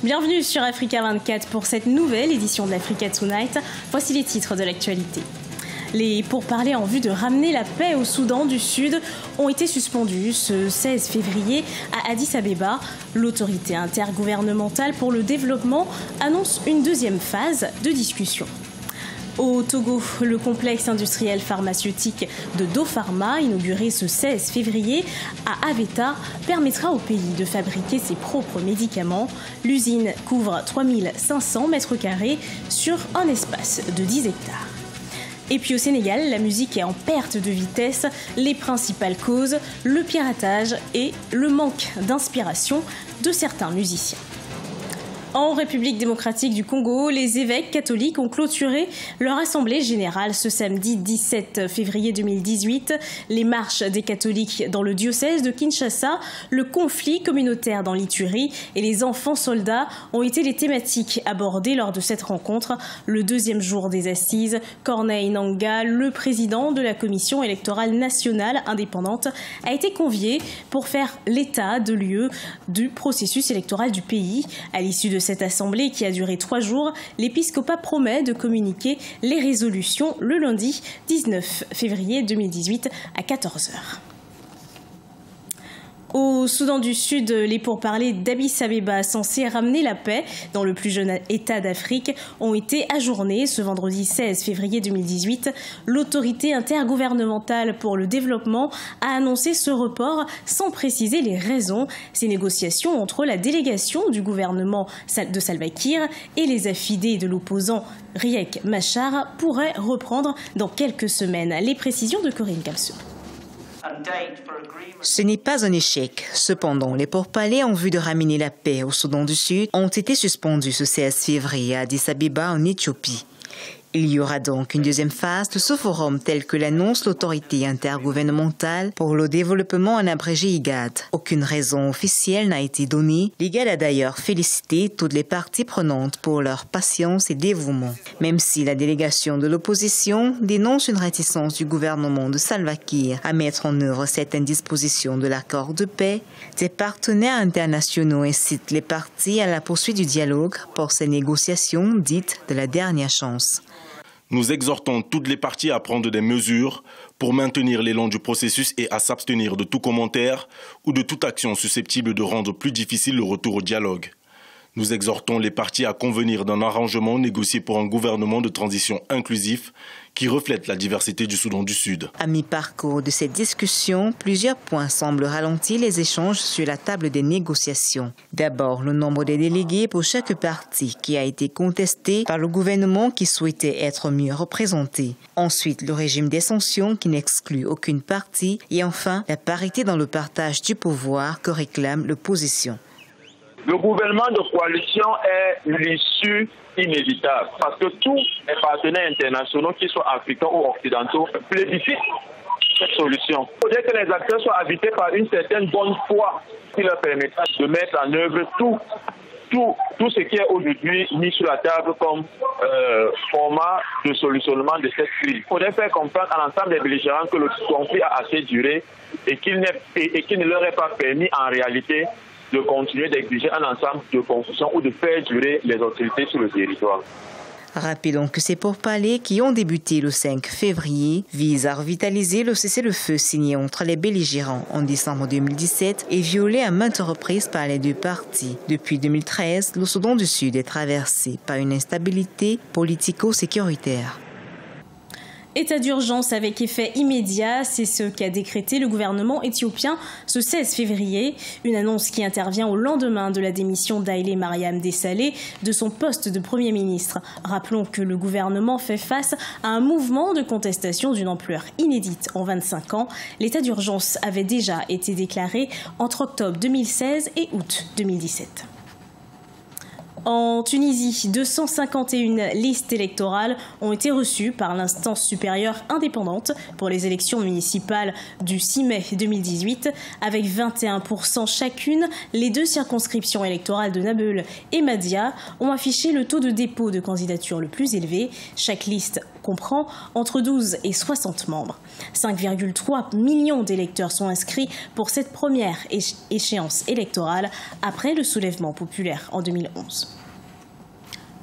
Bienvenue sur Africa 24 pour cette nouvelle édition de l'Africa Tonight. Voici les titres de l'actualité. Les pourparlers en vue de ramener la paix au Soudan du Sud ont été suspendus ce 16 février à Addis Abeba. L'autorité intergouvernementale pour le développement annonce une deuxième phase de discussion. Au Togo, le complexe industriel pharmaceutique de Dopharma, inauguré ce 16 février à Aveta, permettra au pays de fabriquer ses propres médicaments. L'usine couvre 3500 mètres carrés sur un espace de 10 hectares. Et puis au Sénégal, la musique est en perte de vitesse. Les principales causes, le piratage et le manque d'inspiration de certains musiciens. En République démocratique du Congo, les évêques catholiques ont clôturé leur assemblée générale ce samedi 17 février 2018. Les marches des catholiques dans le diocèse de Kinshasa, le conflit communautaire dans l'Ituri et les enfants soldats ont été les thématiques abordées lors de cette rencontre. Le deuxième jour des assises, Corneille Nangaa, le président de la Commission électorale nationale indépendante, a été convié pour faire l'état de lieu du processus électoral du pays. À l'issue de cette assemblée qui a duré 3 jours, l'épiscopat promet de communiquer les résolutions le lundi 19 février 2018 à 14h. Au Soudan du Sud, les pourparlers d'Addis Abeba censés ramener la paix dans le plus jeune État d'Afrique ont été ajournés ce vendredi 16 février 2018. L'autorité intergouvernementale pour le développement a annoncé ce report sans préciser les raisons. Ces négociations entre la délégation du gouvernement de Salva Kiir et les affidés de l'opposant Riek Machar pourraient reprendre dans quelques semaines. Les précisions de Corinne Kamsou. Ce n'est pas un échec. Cependant, les pourparlers en vue de ramener la paix au Soudan du Sud ont été suspendus ce 16 février à Addis Abeba en Éthiopie. Il y aura donc une deuxième phase de ce forum tel que l'annonce l'autorité intergouvernementale pour le développement en abrégé IGAD. Aucune raison officielle n'a été donnée. L'IGAD a d'ailleurs félicité toutes les parties prenantes pour leur patience et dévouement. Même si la délégation de l'opposition dénonce une réticence du gouvernement de Salva Kiir à mettre en œuvre certaines dispositions de l'accord de paix, des partenaires internationaux incitent les parties à la poursuite du dialogue pour ces négociations dites de la dernière chance. Nous exhortons toutes les parties à prendre des mesures pour maintenir l'élan du processus et à s'abstenir de tout commentaire ou de toute action susceptible de rendre plus difficile le retour au dialogue. Nous exhortons les parties à convenir d'un arrangement négocié pour un gouvernement de transition inclusif qui reflète la diversité du Soudan du Sud. À mi-parcours de cette discussion, plusieurs points semblent ralentir les échanges sur la table des négociations. D'abord, le nombre des délégués pour chaque parti qui a été contesté par le gouvernement qui souhaitait être mieux représenté. Ensuite, le régime des sanctions qui n'exclut aucune partie. Et enfin, la parité dans le partage du pouvoir que réclame l'opposition. Le gouvernement de coalition est l'issue inévitable parce que tous les partenaires internationaux, qu'ils soient africains ou occidentaux, plébiscitent cette solution. Il faudrait que les acteurs soient habités par une certaine bonne foi qui leur permettra de mettre en œuvre tout ce qui est aujourd'hui mis sur la table comme format de solutionnement de cette crise. Il faudrait faire comprendre à l'ensemble des belligérants que le conflit a assez duré et qu'il ne leur est pas permis en réalité de continuer d'exiger un ensemble de conclusions ou de faire durer les hostilités sur le territoire. Rappelons que ces pourparlers qui ont débuté le 5 février visent à revitaliser le cessez-le-feu signé entre les belligérants en décembre 2017 et violé à maintes reprises par les deux parties. Depuis 2013, le Soudan du Sud est traversé par une instabilité politico-sécuritaire. État d'urgence avec effet immédiat, c'est ce qu'a décrété le gouvernement éthiopien ce 16 février. Une annonce qui intervient au lendemain de la démission d'Haïlé Mariam Desalegn de son poste de Premier ministre. Rappelons que le gouvernement fait face à un mouvement de contestation d'une ampleur inédite en 25 ans. L'état d'urgence avait déjà été déclaré entre octobre 2016 et août 2017. En Tunisie, 251 listes électorales ont été reçues par l'instance supérieure indépendante pour les élections municipales du 6 mai 2018. Avec 21% chacune, les deux circonscriptions électorales de Nabeul et Mahdia ont affiché le taux de dépôt de candidature le plus élevé. Chaque liste comprend entre 12 et 60 membres. 5,3 millions d'électeurs sont inscrits pour cette première échéance électorale après le soulèvement populaire en 2011.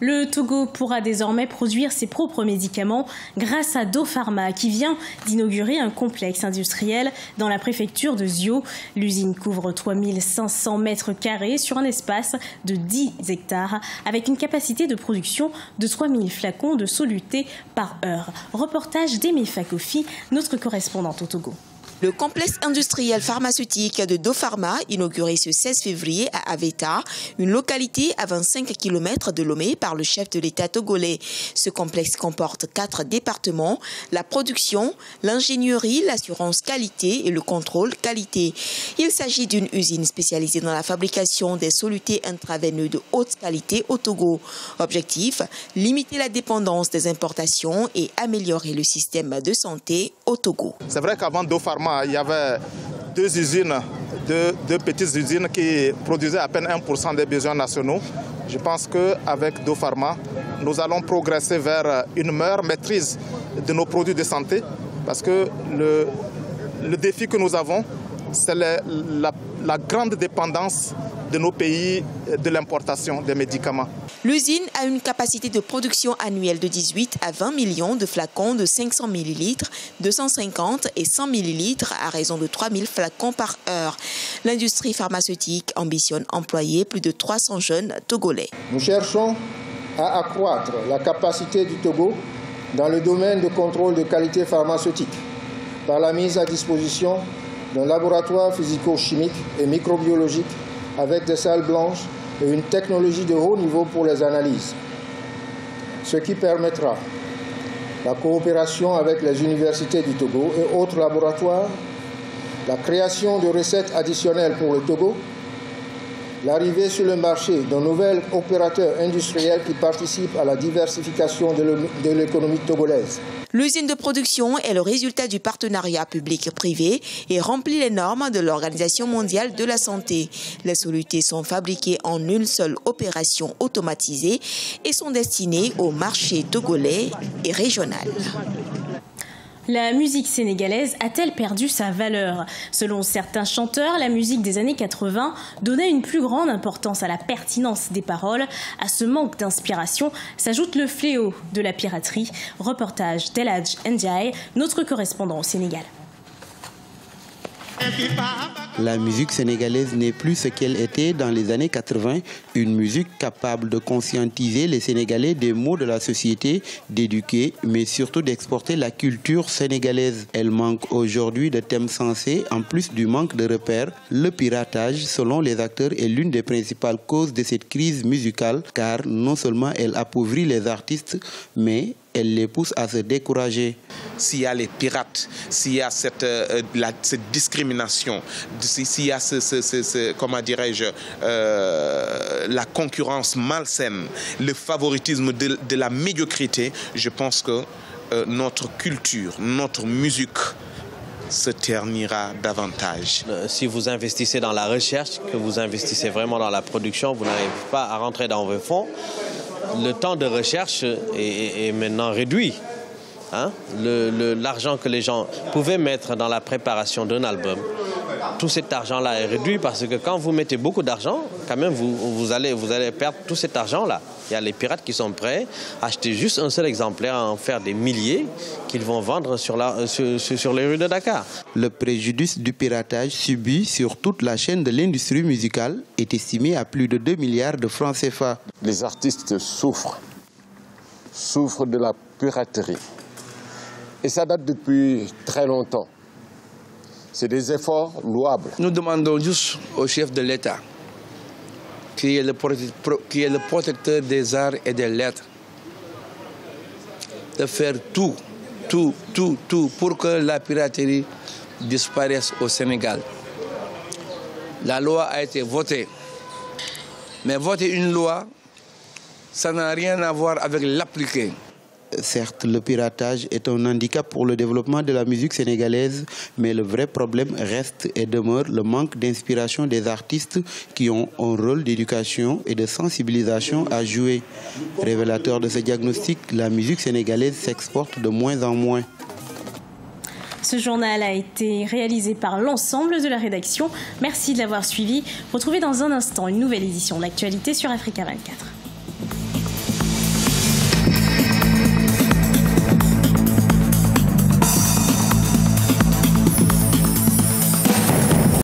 Le Togo pourra désormais produire ses propres médicaments grâce à DoPharma qui vient d'inaugurer un complexe industriel dans la préfecture de Zio. L'usine couvre 3500 mètres carrés sur un espace de 10 hectares avec une capacité de production de 3000 flacons de soluté par heure. Reportage d'Emefa Kofi, notre correspondante au Togo. Le complexe industriel pharmaceutique de DoPharma, inauguré ce 16 février à Aveta, une localité à 25 km de Lomé par le chef de l'État togolais. Ce complexe comporte 4 départements, la production, l'ingénierie, l'assurance qualité et le contrôle qualité. Il s'agit d'une usine spécialisée dans la fabrication des solutés intraveineux de haute qualité au Togo. Objectif, limiter la dépendance des importations et améliorer le système de santé au Togo. C'est vrai qu'avant DoPharma, il y avait deux petites usines qui produisaient à peine 1% des besoins nationaux. Je pense qu'avec DoPharma, nous allons progresser vers une meilleure maîtrise de nos produits de santé parce que le défi que nous avons, c'est la grande dépendance de nos pays de l'importation des médicaments. L'usine a une capacité de production annuelle de 18 à 20 millions de flacons de 500 ml, 250 et 100 ml à raison de 3000 flacons par heure. L'industrie pharmaceutique ambitionne employer plus de 300 jeunes Togolais. Nous cherchons à accroître la capacité du Togo dans le domaine de contrôle de qualité pharmaceutique par la mise à disposition d'un laboratoire physico-chimique et microbiologique avec des salles blanches et une technologie de haut niveau pour les analyses, ce qui permettra la coopération avec les universités du Togo et autres laboratoires, la création de recettes additionnelles pour le Togo, l'arrivée sur le marché d'un nouvel opérateur industriel qui participe à la diversification de l'économie togolaise. L'usine de production est le résultat du partenariat public-privé et remplit les normes de l'Organisation mondiale de la santé. Les solutés sont fabriquées en une seule opération automatisée et sont destinées au marché togolais et régional. La musique sénégalaise a-t-elle perdu sa valeur? Selon certains chanteurs, la musique des années 80 donnait une plus grande importance à la pertinence des paroles. À ce manque d'inspiration s'ajoute le fléau de la piraterie. Reportage d'Eladj Ndiaye, notre correspondant au Sénégal. La musique sénégalaise n'est plus ce qu'elle était dans les années 80, une musique capable de conscientiser les Sénégalais des maux de la société, d'éduquer, mais surtout d'exporter la culture sénégalaise. Elle manque aujourd'hui de thèmes sensés, en plus du manque de repères. Le piratage, selon les acteurs, est l'une des principales causes de cette crise musicale, car non seulement elle appauvrit les artistes, mais elle les pousse à se décourager. S'il y a les pirates, s'il y a cette discrimination, s'il y a comment dirais-je, la concurrence malsaine, le favoritisme de la médiocrité, je pense que notre culture, notre musique se ternira davantage. Si vous investissez dans la recherche, que vous investissez vraiment dans la production, vous n'arrivez pas à rentrer dans vos fonds. Le temps de recherche est maintenant réduit. Hein? L'argent que les gens pouvaient mettre dans la préparation d'un album, tout cet argent-là est réduit parce que quand vous mettez beaucoup d'argent, quand même vous allez perdre tout cet argent-là. Il y a les pirates qui sont prêts à acheter juste un seul exemplaire, à en faire des milliers qu'ils vont vendre sur les rues de Dakar. Le préjudice du piratage subi sur toute la chaîne de l'industrie musicale est estimé à plus de 2 milliards de francs CFA. Les artistes souffrent de la piraterie. Et ça date depuis très longtemps. C'est des efforts louables. Nous demandons juste au chef de l'État, qui est le protecteur des arts et des lettres, de faire tout pour que la piraterie disparaisse au Sénégal. La loi a été votée. Mais voter une loi, ça n'a rien à voir avec l'appliquer. Certes, le piratage est un handicap pour le développement de la musique sénégalaise, mais le vrai problème reste et demeure le manque d'inspiration des artistes qui ont un rôle d'éducation et de sensibilisation à jouer. Révélateur de ce diagnostic, la musique sénégalaise s'exporte de moins en moins. Ce journal a été réalisé par l'ensemble de la rédaction. Merci de l'avoir suivi. Retrouvez dans un instant une nouvelle édition de l'actualité sur Africa 24.